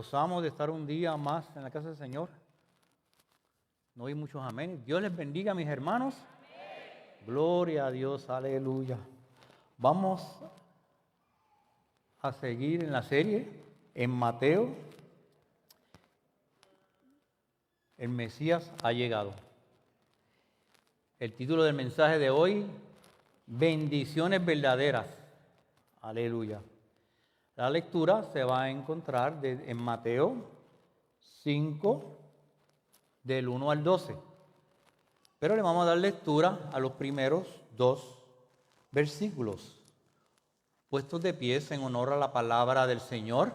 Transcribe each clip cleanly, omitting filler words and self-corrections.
gozamos de estar un día más en la casa del Señor. No hay muchos amén. Dios les bendiga, mis hermanos. Amén. Gloria a Dios, aleluya. Vamos a seguir en la serie en Mateo. El Mesías ha llegado. El título del mensaje de hoy, bendiciones verdaderas. Aleluya. La lectura se va a encontrar en Mateo 5, del 1 al 12. Pero le vamos a dar lectura a los primeros 2 versículos. Puestos de pies en honor a la palabra del Señor.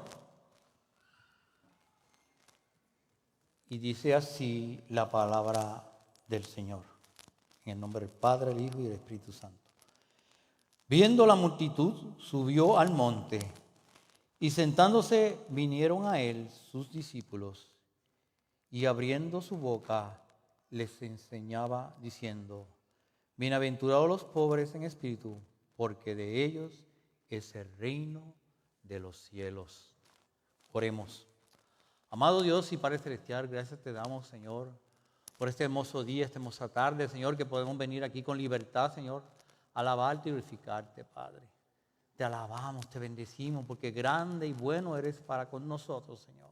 Y dice así la palabra del Señor. En el nombre del Padre, el Hijo y del Espíritu Santo. Viendo la multitud, subió al monte. Y sentándose vinieron a él sus discípulos, y abriendo su boca les enseñaba diciendo: bienaventurados los pobres en espíritu, porque de ellos es el reino de los cielos. Oremos. Amado Dios y Padre Celestial, gracias te damos, Señor, por este hermoso día, esta hermosa tarde, Señor, que podemos venir aquí con libertad, Señor, a alabarte y glorificarte, Padre. Te alabamos, te bendecimos, porque grande y bueno eres para con nosotros, Señor.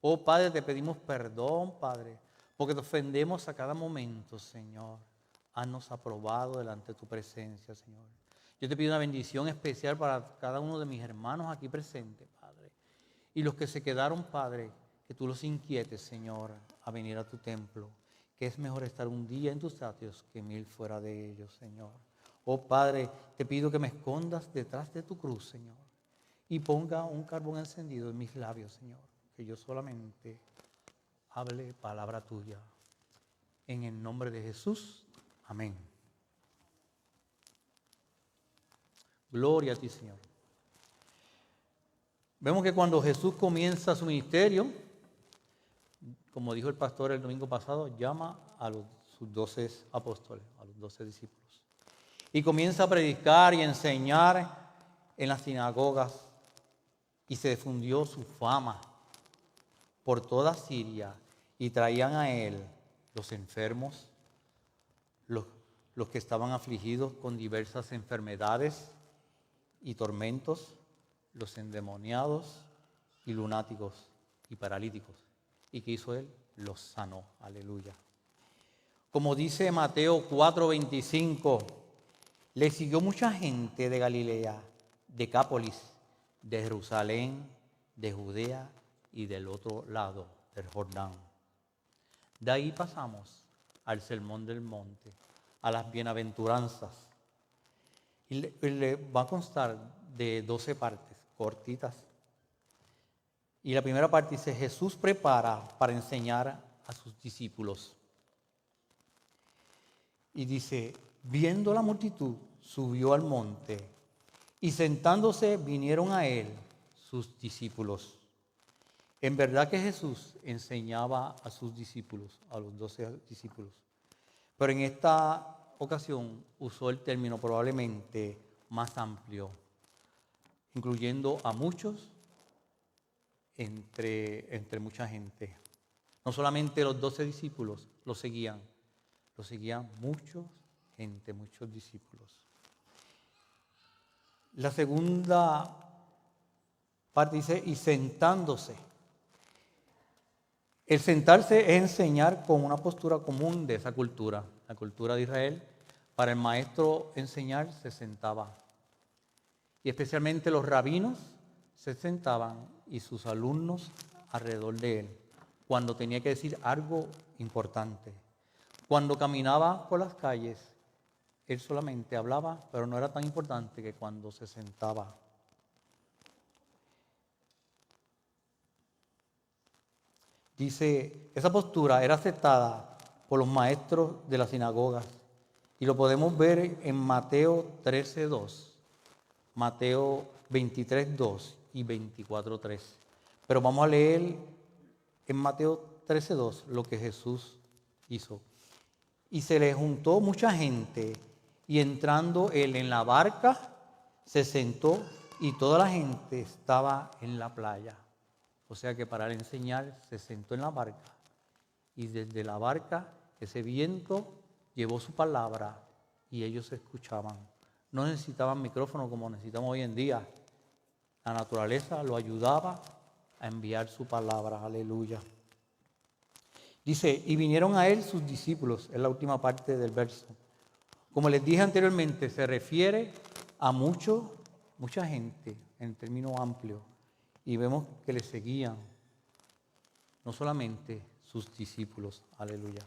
Oh, Padre, te pedimos perdón, Padre, porque te ofendemos a cada momento, Señor. Haznos aprobado delante de tu presencia, Señor. Yo te pido una bendición especial para cada uno de mis hermanos aquí presentes, Padre. Y los que se quedaron, Padre, que tú los inquietes, Señor, a venir a tu templo. Que es mejor estar un día en tus atrios que 1000 fuera de ellos, Señor. Oh Padre, te pido que me escondas detrás de tu cruz, Señor, y ponga un carbón encendido en mis labios, Señor, que yo solamente hable palabra tuya. En el nombre de Jesús, amén. Gloria a ti, Señor. Vemos que cuando Jesús comienza su ministerio, como dijo el pastor el domingo pasado, llama a sus 12 apóstoles, a los 12 discípulos. Y comienza a predicar y enseñar en las sinagogas. Y se difundió su fama por toda Siria. Y traían a él los enfermos, los que estaban afligidos con diversas enfermedades y tormentos, los endemoniados y lunáticos y paralíticos. ¿Y qué hizo él? Los sanó. Aleluya. Como dice Mateo 4:25, le siguió mucha gente de Galilea, Decápolis, de Jerusalén, de Judea y del otro lado del Jordán. De ahí pasamos al Sermón del Monte, a las bienaventuranzas. Y le va a constar de 12 partes, cortitas. Y la primera parte dice: Jesús prepara para enseñar a sus discípulos. Y dice: viendo la multitud, subió al monte, y sentándose vinieron a él sus discípulos. En verdad que Jesús enseñaba a sus discípulos, a los 12 discípulos. Pero en esta ocasión usó el término probablemente más amplio, incluyendo a muchos, entre mucha gente. No solamente los 12 discípulos lo seguían muchos discípulos. La segunda parte dice: y sentándose. El sentarse es enseñar con una postura común de esa cultura, la cultura de Israel. Para el maestro enseñar se sentaba. Y especialmente los rabinos se sentaban y sus alumnos alrededor de él cuando tenía que decir algo importante. Cuando caminaba por las calles, él solamente hablaba, pero no era tan importante que cuando se sentaba. Dice, esa postura era aceptada por los maestros de las sinagogas. Y lo podemos ver en Mateo 13:2, Mateo 23:2 y 24:3. Pero vamos a leer en Mateo 13:2 lo que Jesús hizo. Y se le juntó mucha gente, y entrando él en la barca, se sentó, y toda la gente estaba en la playa. O sea que para enseñar se sentó en la barca y desde la barca ese viento llevó su palabra y ellos escuchaban. No necesitaban micrófono como necesitamos hoy en día. La naturaleza lo ayudaba a enviar su palabra. Aleluya. Dice, y vinieron a él sus discípulos, es la última parte del verso. Como les dije anteriormente, se refiere a mucha gente en términos amplios. Y vemos que le seguían, no solamente sus discípulos. Aleluya.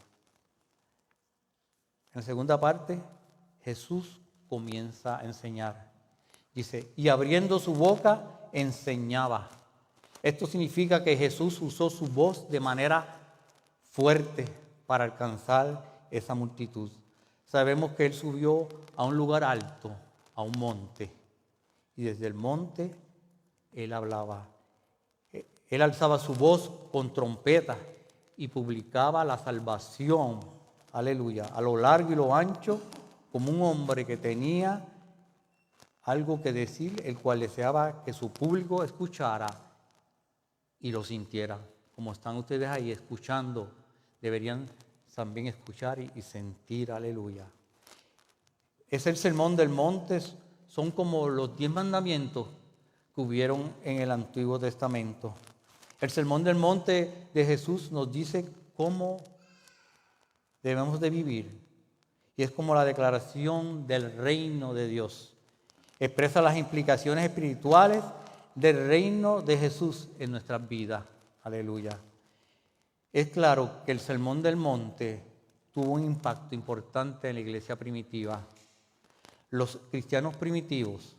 En la segunda parte, Jesús comienza a enseñar. Dice, y abriendo su boca, enseñaba. Esto significa que Jesús usó su voz de manera fuerte para alcanzar esa multitud. Sabemos que Él subió a un lugar alto, a un monte. Y desde el monte, Él hablaba. Él alzaba su voz con trompeta y publicaba la salvación, aleluya, a lo largo y lo ancho, como un hombre que tenía algo que decir, el cual deseaba que su público escuchara y lo sintiera. Como están ustedes ahí escuchando, deberían también escuchar y sentir, aleluya. Es el sermón del monte, son como los 10 mandamientos que hubieron en el Antiguo Testamento. El sermón del monte de Jesús nos dice cómo debemos de vivir. Y es como la declaración del reino de Dios. Expresa las implicaciones espirituales del reino de Jesús en nuestras vidas. Aleluya. Es claro que el sermón del monte tuvo un impacto importante en la iglesia primitiva. Los cristianos primitivos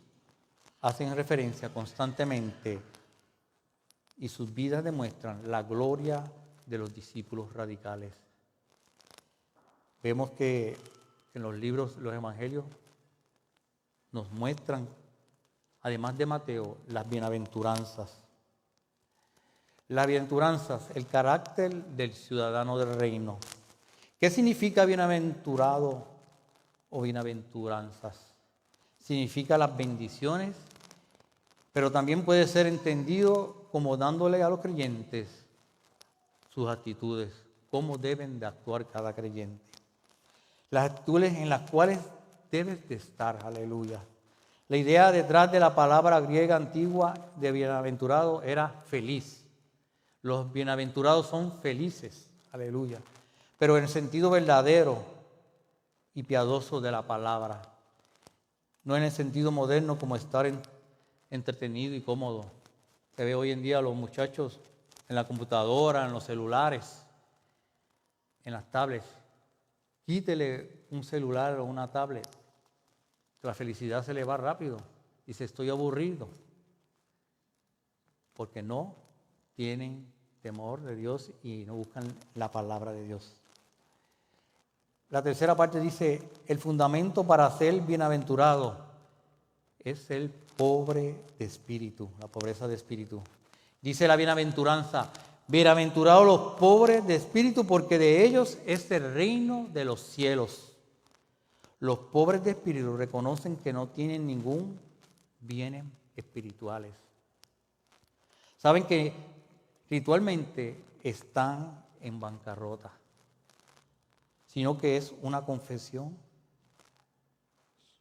hacen referencia constantemente y sus vidas demuestran la gloria de los discípulos radicales. Vemos que en los libros, los evangelios, nos muestran, además de Mateo, las bienaventuranzas. Las bienaventuranzas, el carácter del ciudadano del reino. ¿Qué significa bienaventurado o bienaventuranzas? Significa las bendiciones, pero también puede ser entendido como dándole a los creyentes sus actitudes, cómo deben de actuar cada creyente. Las actitudes en las cuales debes de estar, aleluya. La idea detrás de la palabra griega antigua de bienaventurado era feliz. Los bienaventurados son felices, aleluya. Pero en el sentido verdadero y piadoso de la palabra. No en el sentido moderno como estar entretenido y cómodo. Se ve hoy en día a los muchachos en la computadora, en los celulares, en las tablets. Quítele un celular o una tablet. La felicidad se le va rápido. Dice, estoy aburrido. Porque no tienen temor de Dios y no buscan la palabra de Dios. La tercera parte dice, el fundamento para ser bienaventurado es el pobre de espíritu, la pobreza de espíritu. Dice la bienaventuranza, bienaventurados los pobres de espíritu, porque de ellos es el reino de los cielos. Los pobres de espíritu reconocen que no tienen ningún bienes espirituales. Saben que ritualmente están en bancarrota, sino que es una confesión.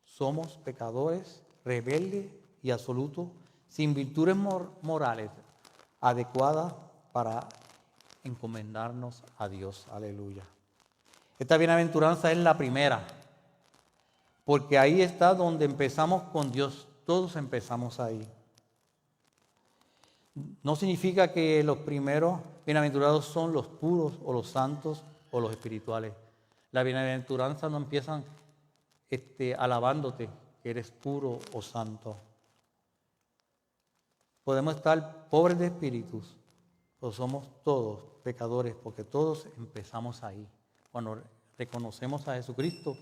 Somos pecadores, rebeldes y absolutos, sin virtudes morales adecuadas para encomendarnos a Dios. Aleluya. Esta bienaventuranza es la primera, porque ahí está donde empezamos con Dios. Todos empezamos ahí. No significa que los primeros bienaventurados son los puros o los santos o los espirituales. La bienaventuranza no empiezan alabándote que eres puro o santo. Podemos estar pobres de espíritus, o somos todos pecadores, porque todos empezamos ahí. Cuando reconocemos a Jesucristo,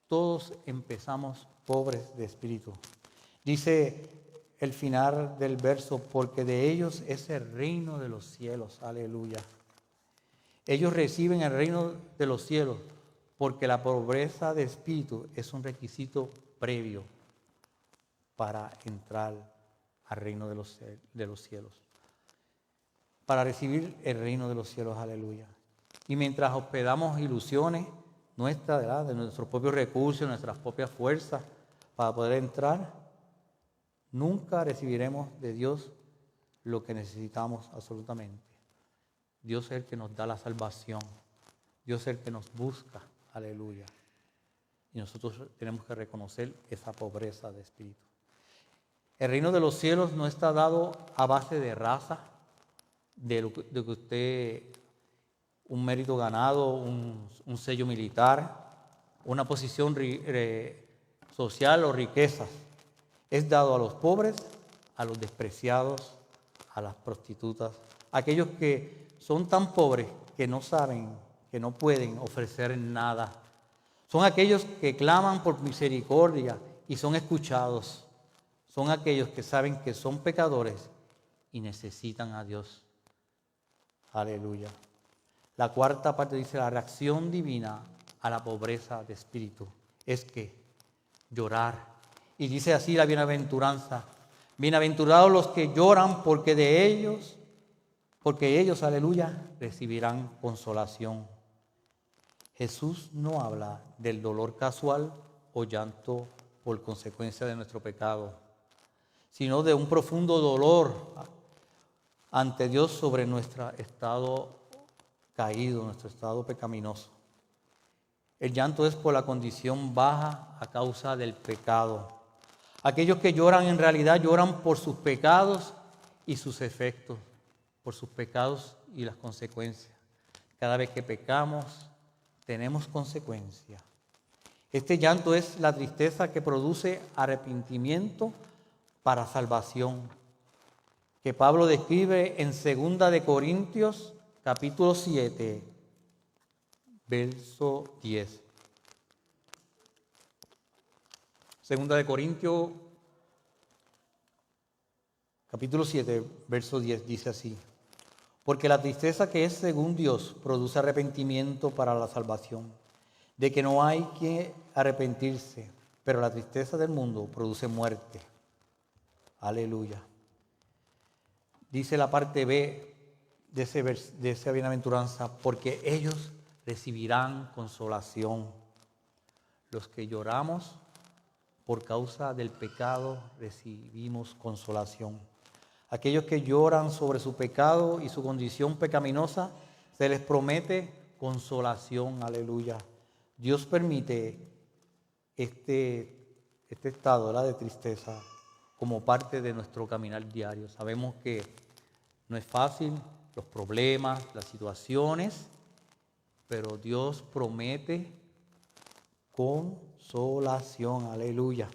todos empezamos pobres de espíritu. Dice el final del verso, porque de ellos es el reino de los cielos. Aleluya. Ellos reciben el reino de los cielos porque la pobreza de espíritu es un requisito previo para entrar al reino de los cielos. para recibir el reino de los cielos, aleluya. Y mientras hospedamos ilusiones nuestras, ¿verdad?, de nuestros propios recursos, nuestras propias fuerzas para poder entrar, nunca recibiremos de Dios lo que necesitamos absolutamente. Dios es el que nos da la salvación. Dios es el que nos busca, aleluya. Y nosotros tenemos que reconocer esa pobreza de espíritu. El reino de los cielos no está dado a base de raza, de que usted, un mérito ganado, un sello militar, una posición social o riquezas. Es dado a los pobres, a los despreciados, a las prostitutas, a aquellos que son tan pobres que no saben, que no pueden ofrecer nada. Son aquellos que claman por misericordia y son escuchados. Son aquellos que saben que son pecadores y necesitan a Dios. Aleluya. La cuarta parte dice: la reacción divina a la pobreza de espíritu es que llorar. Y dice así la bienaventuranza: bienaventurados los que lloran, porque ellos, aleluya, recibirán consolación. Jesús no habla del dolor casual o llanto por consecuencia de nuestro pecado, sino de un profundo dolor ante Dios sobre nuestro estado caído, nuestro estado pecaminoso. El llanto es por la condición baja a causa del pecado. Aquellos que lloran en realidad lloran por sus pecados y sus efectos, por sus pecados y las consecuencias. Cada vez que pecamos, tenemos consecuencias. Este llanto es la tristeza que produce arrepentimiento para salvación, que Pablo describe en 2 de Corintios, capítulo 7, verso 10. 2 de Corintios, capítulo 7, verso 10, dice así: porque la tristeza que es según Dios produce arrepentimiento para la salvación, de que no hay que arrepentirse, pero la tristeza del mundo produce muerte. Aleluya. Dice la parte B de esa bienaventuranza: porque ellos recibirán consolación. Los que lloramos por causa del pecado recibimos consolación. Aquellos que lloran sobre su pecado y su condición pecaminosa, se les promete consolación. Aleluya. Dios permite este estado, ¿verdad?, de tristeza como parte de nuestro caminar diario. Sabemos que no es fácil, los problemas, las situaciones, pero Dios promete consolación. Aleluya.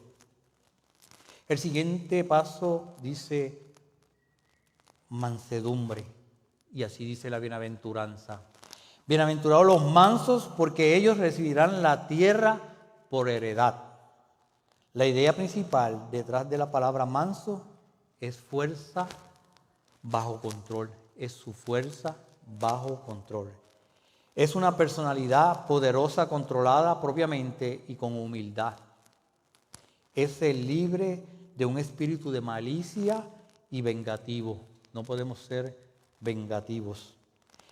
El siguiente paso dice mansedumbre, y así dice la bienaventuranza: bienaventurados los mansos, porque ellos recibirán la tierra por heredad. La idea principal detrás de la palabra manso es fuerza bajo control. Es su fuerza bajo control. Es una personalidad poderosa, controlada propiamente y con humildad. Es el libre de un espíritu de malicia y vengativo. No podemos ser vengativos.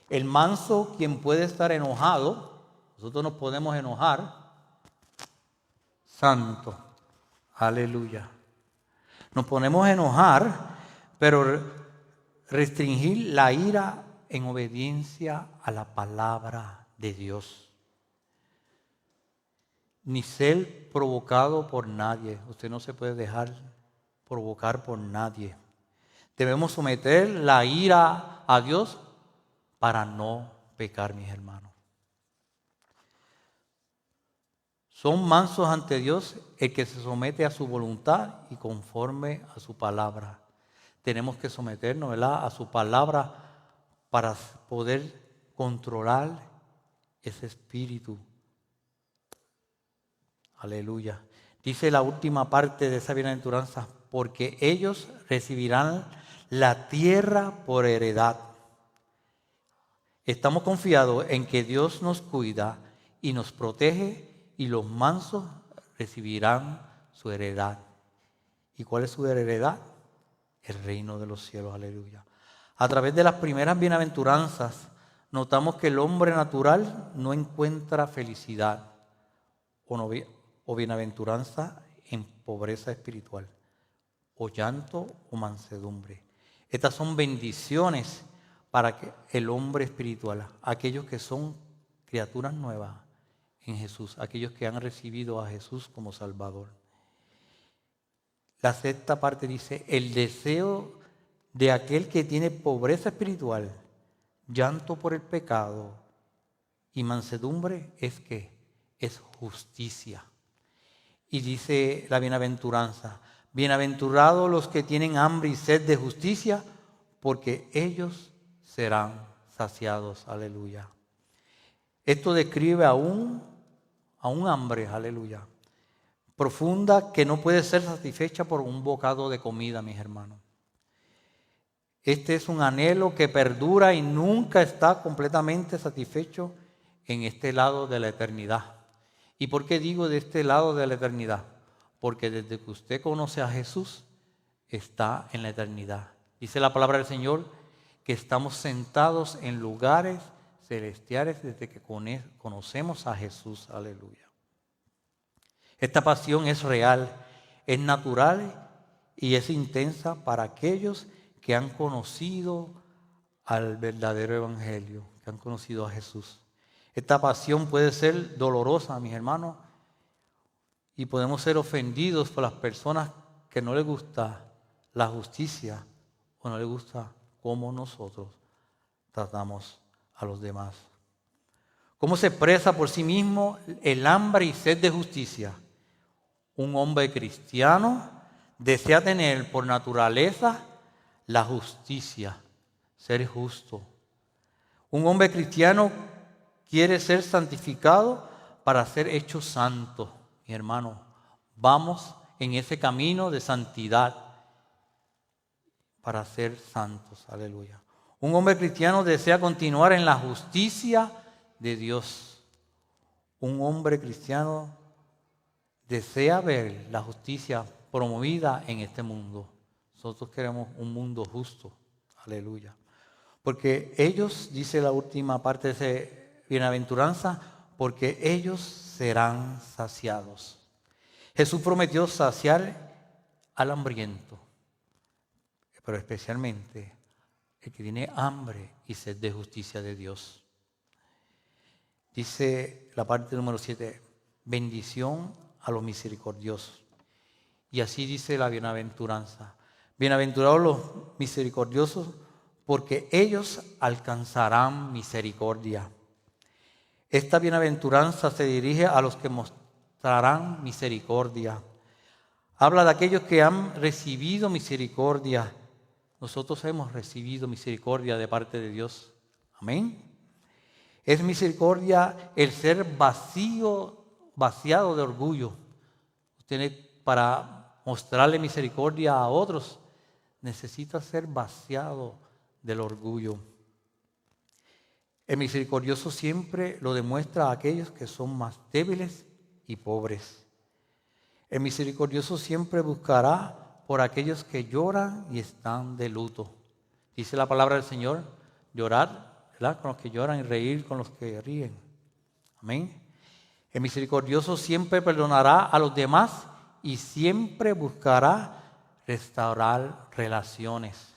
El manso, quien puede estar enojado, nosotros nos podemos enojar, santo, aleluya. Nos podemos enojar, pero restringir la ira en obediencia a la palabra de Dios. Ni ser provocado por nadie. Usted no se puede dejar provocar por nadie. Debemos someter la ira a Dios para no pecar, mis hermanos. Son mansos ante Dios el que se somete a su voluntad y conforme a su palabra. Tenemos que someternos, ¿verdad?, a su palabra para poder controlar ese espíritu. Aleluya. Dice la última parte de esa bienaventuranza: porque ellos recibirán la tierra por heredad. Estamos confiados en que Dios nos cuida y nos protege, y los mansos recibirán su heredad. ¿Y cuál es su heredad? El reino de los cielos. Aleluya. A través de las primeras bienaventuranzas, notamos que el hombre natural no encuentra felicidad o bienaventuranza en pobreza espiritual, o llanto o mansedumbre. Estas son bendiciones para el hombre espiritual, aquellos que son criaturas nuevas en Jesús, aquellos que han recibido a Jesús como Salvador. La sexta parte dice, el deseo de aquel que tiene pobreza espiritual, llanto por el pecado y mansedumbre es que es justicia. Y dice la bienaventuranza, bienaventurados los que tienen hambre y sed de justicia, porque ellos serán saciados. Aleluya. Esto describe a un hambre, aleluya, profunda que no puede ser satisfecha por un bocado de comida, mis hermanos. Este es un anhelo que perdura y nunca está completamente satisfecho en este lado de la eternidad. ¿Y por qué digo de este lado de la eternidad? Porque desde que usted conoce a Jesús, está en la eternidad. Dice la palabra del Señor que estamos sentados en lugares celestiales desde que conocemos a Jesús. Aleluya. Esta pasión es real, es natural y es intensa para aquellos que han conocido al verdadero evangelio, que han conocido a Jesús. Esta pasión puede ser dolorosa, mis hermanos, y podemos ser ofendidos por las personas que no les gusta la justicia o no les gusta cómo nosotros tratamos a los demás. ¿Cómo se expresa por sí mismo el hambre y sed de justicia? Un hombre cristiano desea tener por naturaleza la justicia, ser justo. Un hombre cristiano quiere ser santificado para ser hecho santo. Mi hermano, vamos en ese camino de santidad para ser santos. Aleluya. Un hombre cristiano desea continuar en la justicia de Dios. Un hombre cristiano desea ver la justicia promovida en este mundo. Nosotros queremos un mundo justo. Aleluya. Porque ellos, dice la última parte de esa bienaventuranza, porque ellos serán saciados. Jesús prometió saciar al hambriento, pero especialmente el que tiene hambre y sed de justicia de Dios. Dice la parte número 7, bendición a los misericordiosos. Y así dice la bienaventuranza. Bienaventurados los misericordiosos, porque ellos alcanzarán misericordia. Esta bienaventuranza se dirige a los que mostrarán misericordia. Habla de aquellos que han recibido misericordia. Nosotros hemos recibido misericordia de parte de Dios. Amén. Es misericordia el ser vaciado de orgullo. Usted, para mostrarle misericordia a otros, necesita ser vaciado del orgullo. El misericordioso siempre lo demuestra a aquellos que son más débiles y pobres. El misericordioso siempre buscará por aquellos que lloran y están de luto. Dice la palabra del Señor, llorar, ¿verdad?, con los que lloran y reír con los que ríen. Amén. El misericordioso siempre perdonará a los demás y siempre buscará restaurar relaciones.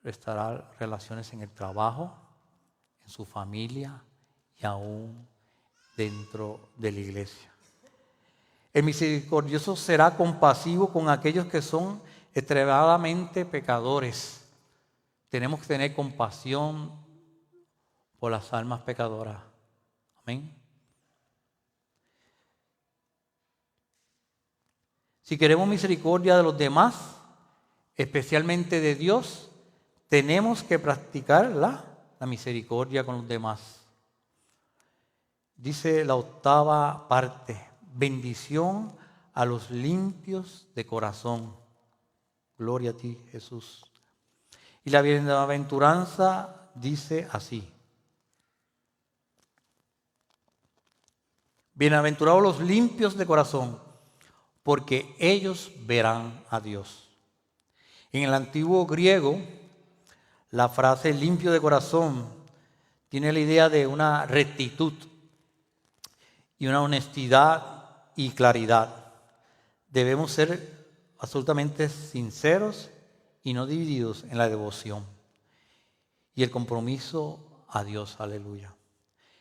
Restaurar relaciones en el trabajo, en su familia y aún dentro de la iglesia. El misericordioso será compasivo con aquellos que son extremadamente pecadores. Tenemos que tener compasión por las almas pecadoras. Amén. Si queremos misericordia de los demás, especialmente de Dios, tenemos que practicar la misericordia con los demás. Dice la octava parte, bendición a los limpios de corazón. Gloria a ti, Jesús. Y la bienaventuranza dice así. Bienaventurados los limpios de corazón, porque ellos verán a Dios. En el antiguo griego, La frase limpio de corazón tiene la idea de una rectitud y una honestidad y claridad. Debemos ser absolutamente sinceros y no divididos en la devoción y el compromiso a Dios. Aleluya.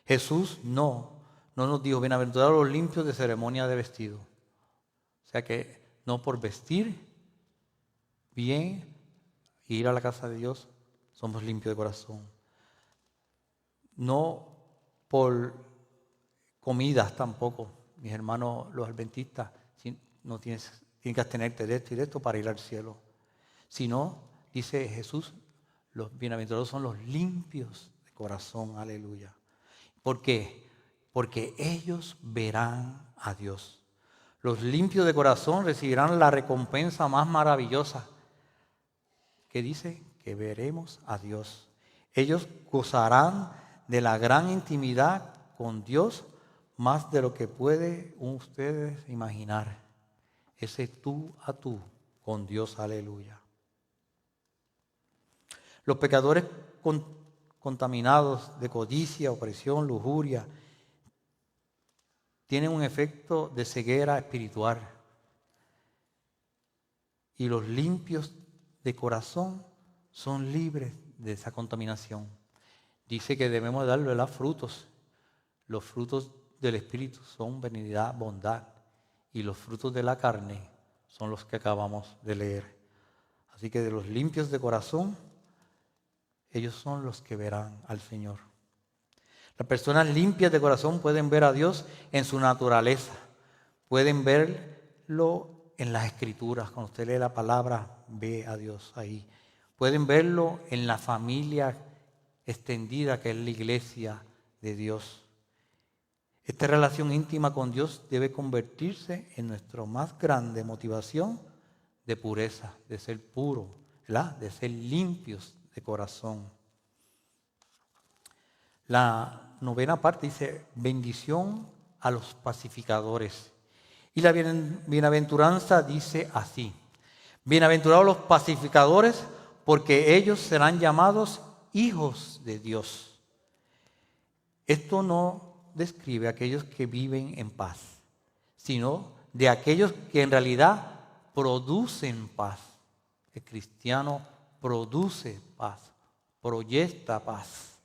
Jesús no nos dijo, bienaventurados los limpios de ceremonia de vestido. O sea que no por vestir bien e ir a la casa de Dios somos limpios de corazón. No por comidas tampoco, mis hermanos los adventistas, no tienes que abstenerte de esto y de esto para ir al cielo. Sino, dice Jesús, los bienaventurados son los limpios de corazón, aleluya. ¿Por qué? Porque ellos verán a Dios. Los limpios de corazón recibirán la recompensa más maravillosa. ¿Qué dice? Que veremos a Dios. Ellos gozarán de la gran intimidad con Dios, más de lo que puede ustedes imaginar. Ese tú a tú con Dios, aleluya. Los pecadores contaminados de codicia, opresión, lujuria, tienen un efecto de ceguera espiritual. Y los limpios de corazón son libres de esa contaminación. Dice que debemos darle los frutos. Los frutos del Espíritu son benignidad, bondad. Y los frutos de la carne son los que acabamos de leer. Así que de los limpios de corazón, ellos son los que verán al Señor. Las personas limpias de corazón pueden ver a Dios en su naturaleza. Pueden verlo en las Escrituras. Cuando usted lee la palabra, ve a Dios ahí. Pueden verlo en la familia extendida que es la iglesia de Dios. Esta relación íntima con Dios debe convertirse en nuestra más grande motivación de pureza, de ser puro, ¿verdad? De ser limpios de corazón. La novena parte dice, bendición a los pacificadores. Y la bienaventuranza dice así, bienaventurados los pacificadores, porque ellos serán llamados hijos de Dios. Esto no describe a aquellos que viven en paz, sino de aquellos que en realidad producen paz. El cristiano produce paz, proyecta paz.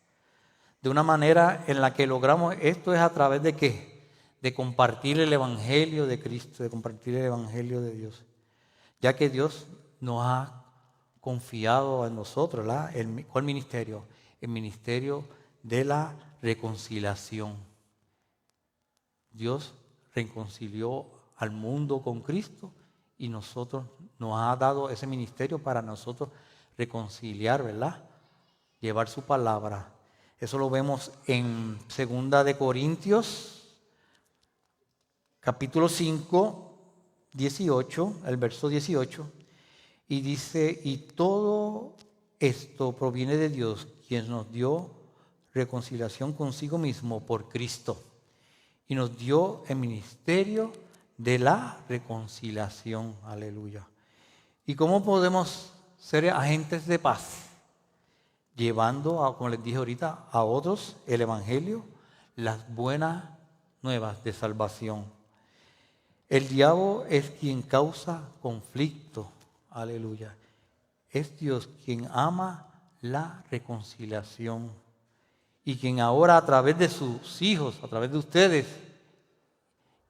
De una manera en la que logramos esto es a través de ¿qué? De compartir el Evangelio de Cristo, de compartir el Evangelio de Dios. Ya que Dios nos ha confiado a nosotros, ¿verdad? ¿Cuál ministerio? El ministerio de la reconciliación. Dios reconcilió al mundo con Cristo y nos ha dado ese ministerio para nosotros reconciliar, ¿verdad? Llevar su palabra. Eso lo vemos en 2 de Corintios, capítulo 5, 18, el verso 18. Y dice, y todo esto proviene de Dios, quien nos dio reconciliación consigo mismo por Cristo. Y nos dio el ministerio de la reconciliación. Aleluya. ¿Y cómo podemos ser agentes de paz? Llevando, como les dije ahorita, a otros el Evangelio, las buenas nuevas de salvación. El diablo es quien causa conflicto. Aleluya. Es Dios quien ama la reconciliación. Y quien ahora a través de sus hijos, a través de ustedes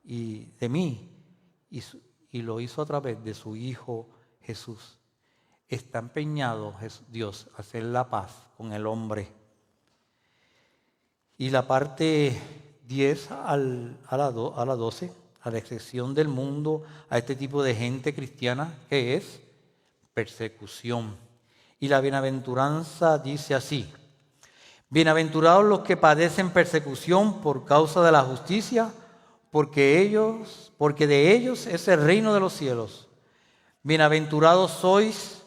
y de mí, y lo hizo a través de su Hijo Jesús, está empeñado Dios a hacer la paz con el hombre. Y la parte 10 a la 12, a la excepción del mundo, a este tipo de gente cristiana, que es persecución. Y la bienaventuranza dice así, bienaventurados los que padecen persecución por causa de la justicia, porque de ellos es el reino de los cielos. Bienaventurados sois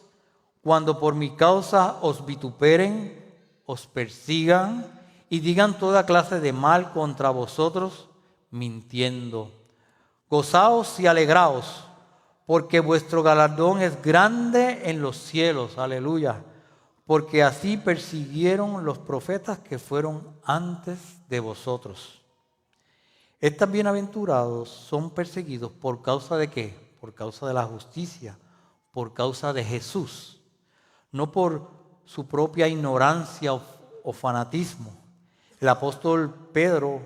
cuando por mi causa os vituperen, os persigan y digan toda clase de mal contra vosotros, mintiendo. Gozaos y alegraos, porque vuestro galardón es grande en los cielos. Aleluya. porque así persiguieron los profetas que fueron antes de vosotros. Estos bienaventurados son perseguidos por causa de ¿qué? Por causa de la justicia, por causa de Jesús, no por su propia ignorancia o fanatismo. El apóstol Pedro,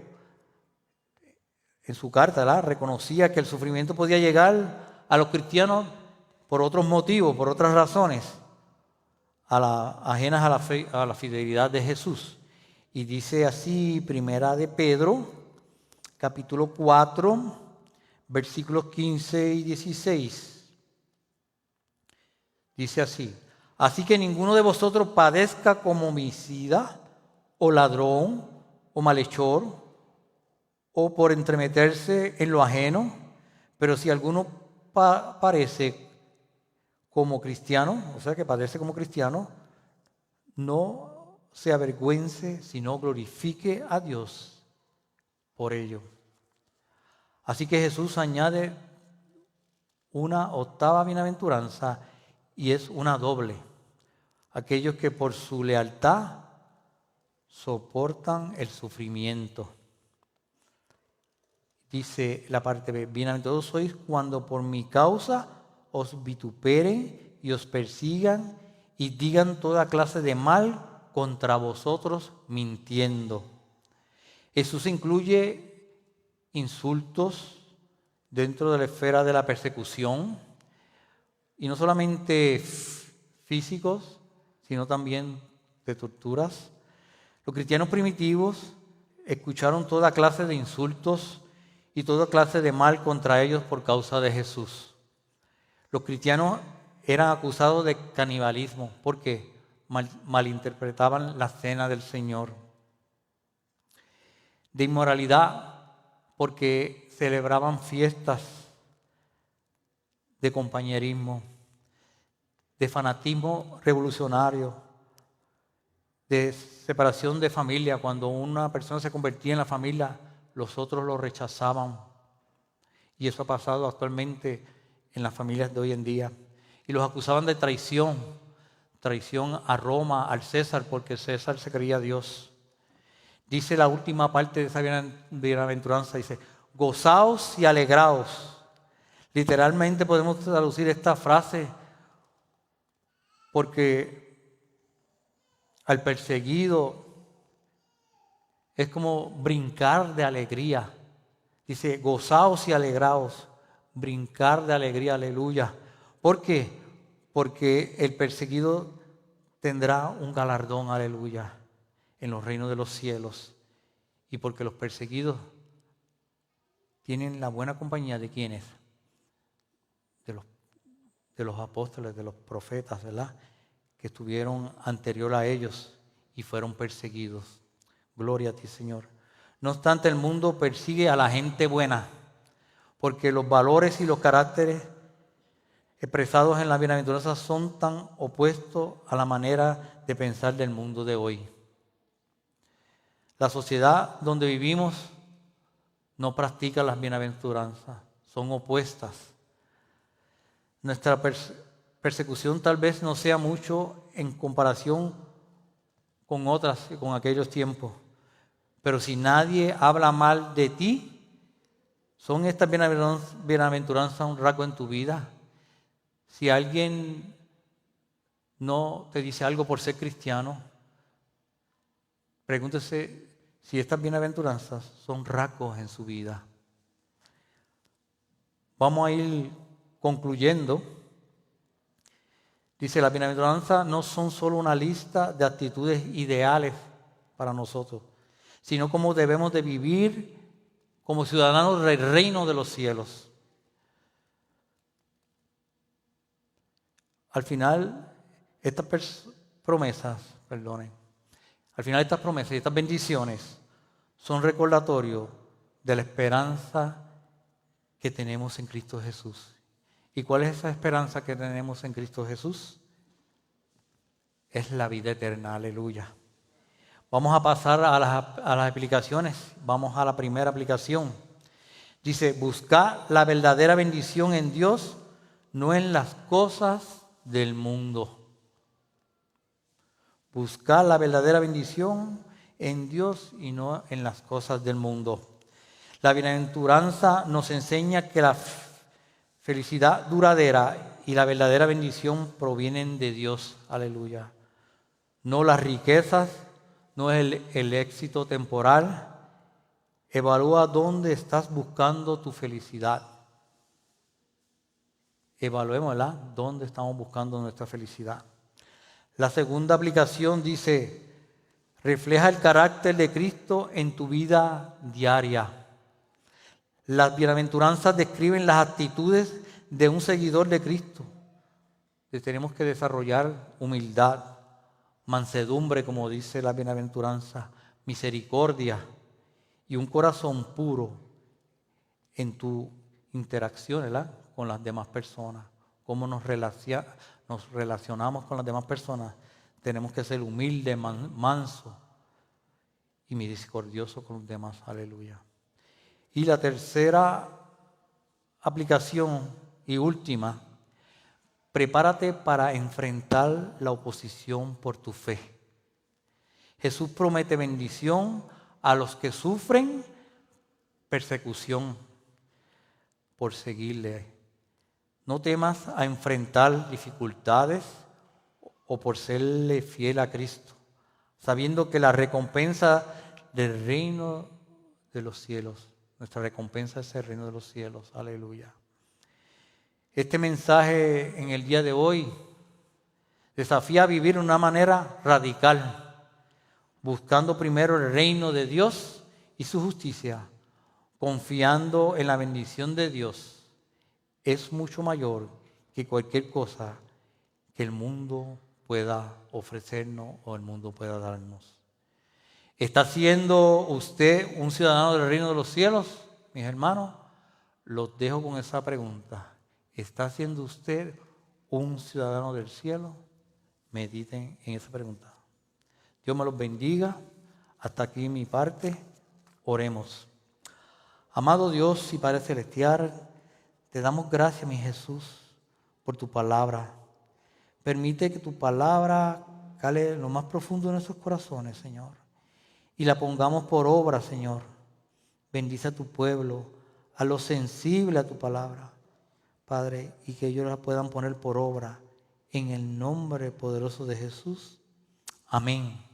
en su carta, ¿verdad?, reconocía que el sufrimiento podía llegar a los cristianos por otros motivos, por otras razones, ajenas a la fe, a la fidelidad de Jesús. Y dice así, primera de Pedro, capítulo 4, versículos 15 y 16. Dice así: así que ninguno de vosotros padezca como homicida, o ladrón, o malhechor, o por entremeterse en lo ajeno, pero si alguno parece como cristiano, o sea que padece como cristiano, no se avergüence, sino glorifique a Dios por ello. Así que Jesús añade una octava bienaventuranza y es una doble. Aquellos que por su lealtad soportan el sufrimiento. Dice la parte B: bienaventurados sois cuando por mi causa os vituperen y os persigan y digan toda clase de mal contra vosotros mintiendo. Jesús incluye insultos dentro de la esfera de la persecución, y no solamente físicos, sino también de torturas. Los cristianos primitivos escucharon toda clase de insultos y toda clase de mal contra ellos por causa de Jesús. Los cristianos eran acusados de canibalismo porque malinterpretaban la cena del Señor, de inmoralidad porque celebraban fiestas de compañerismo, de fanatismo revolucionario, de separación de familia. Cuando una persona se convertía en la familia, los otros lo rechazaban. Y eso ha pasado actualmente en las familias de hoy en día. Y los acusaban de traición a Roma, al César, porque César se creía Dios. Dice la última parte de esa bienaventuranza, dice: gozaos y alegraos. Literalmente podemos traducir esta frase porque al perseguido es como brincar de alegría. Dice: gozaos y alegraos, brincar de alegría, aleluya. ¿Por qué? Porque el perseguido tendrá un galardón, aleluya, en los reinos de los cielos. Y porque los perseguidos tienen la buena compañía de ¿quiénes? De los apóstoles, de los profetas, ¿verdad?, que estuvieron anterior a ellos y fueron perseguidos. Gloria a ti, Señor. No obstante, el mundo persigue a la gente buena, porque los valores y los caracteres expresados en la bienaventuranza son tan opuestos a la manera de pensar del mundo de hoy. La sociedad donde vivimos no practica las bienaventuranzas, son opuestas. Nuestra persecución tal vez no sea mucho en comparación con otras, con aquellos tiempos. Pero si nadie habla mal de ti, ¿son estas bienaventuranzas un rasgo en tu vida? Si alguien no te dice algo por ser cristiano, pregúntese si estas bienaventuranzas son rasgos en su vida. Vamos a ir concluyendo. Dice: las bienaventuranzas no son solo una lista de actitudes ideales para nosotros, sino cómo debemos de vivir como ciudadanos del reino de los cielos. Al final, estas promesas y estas bendiciones son recordatorios de la esperanza que tenemos en Cristo Jesús. ¿Y cuál es esa esperanza que tenemos en Cristo Jesús? Es la vida eterna, aleluya. Vamos a pasar a las aplicaciones. Vamos a la primera aplicación. Dice: buscar la verdadera bendición en Dios, no en las cosas del mundo. Buscar la verdadera bendición en Dios y no en las cosas del mundo. La bienaventuranza nos enseña que la felicidad duradera y la verdadera bendición provienen de Dios. Aleluya. No las riquezas, no es el éxito temporal. Evalúa dónde estás buscando tu felicidad. Evaluemos, ¿verdad?, dónde estamos buscando nuestra felicidad. La segunda aplicación dice, refleja el carácter de Cristo en tu vida diaria. Las bienaventuranzas describen las actitudes de un seguidor de Cristo. Tenemos que desarrollar humildad, mansedumbre, como dice la bienaventuranza, misericordia y un corazón puro en tu interacción, ¿verdad?, con las demás personas. Cómo nos relacionamos con las demás personas. Tenemos que ser humildes, mansos y misericordiosos con los demás. Aleluya. Y la tercera aplicación y última, prepárate para enfrentar la oposición por tu fe. Jesús promete bendición a los que sufren persecución por seguirle. No temas a enfrentar dificultades o por serle fiel a Cristo, sabiendo que la recompensa del reino de los cielos, nuestra recompensa es el reino de los cielos. Aleluya. Este mensaje en el día de hoy desafía a vivir de una manera radical, buscando primero el reino de Dios y su justicia, confiando en la bendición de Dios. Es mucho mayor que cualquier cosa que el mundo pueda ofrecernos o el mundo pueda darnos. ¿Está siendo usted un ciudadano del reino de los cielos, mis hermanos? Los dejo con esa pregunta. ¿Está siendo usted un ciudadano del cielo? Mediten en esa pregunta. Dios me los bendiga. Hasta aquí mi parte. Oremos. Amado Dios y Padre Celestial, te damos gracias, mi Jesús, por tu palabra. Permite que tu palabra cale en lo más profundo de nuestros corazones, Señor, y la pongamos por obra, Señor. Bendice a tu pueblo, a lo sensible a tu palabra, Padre, y que ellos la puedan poner por obra en el nombre poderoso de Jesús. Amén.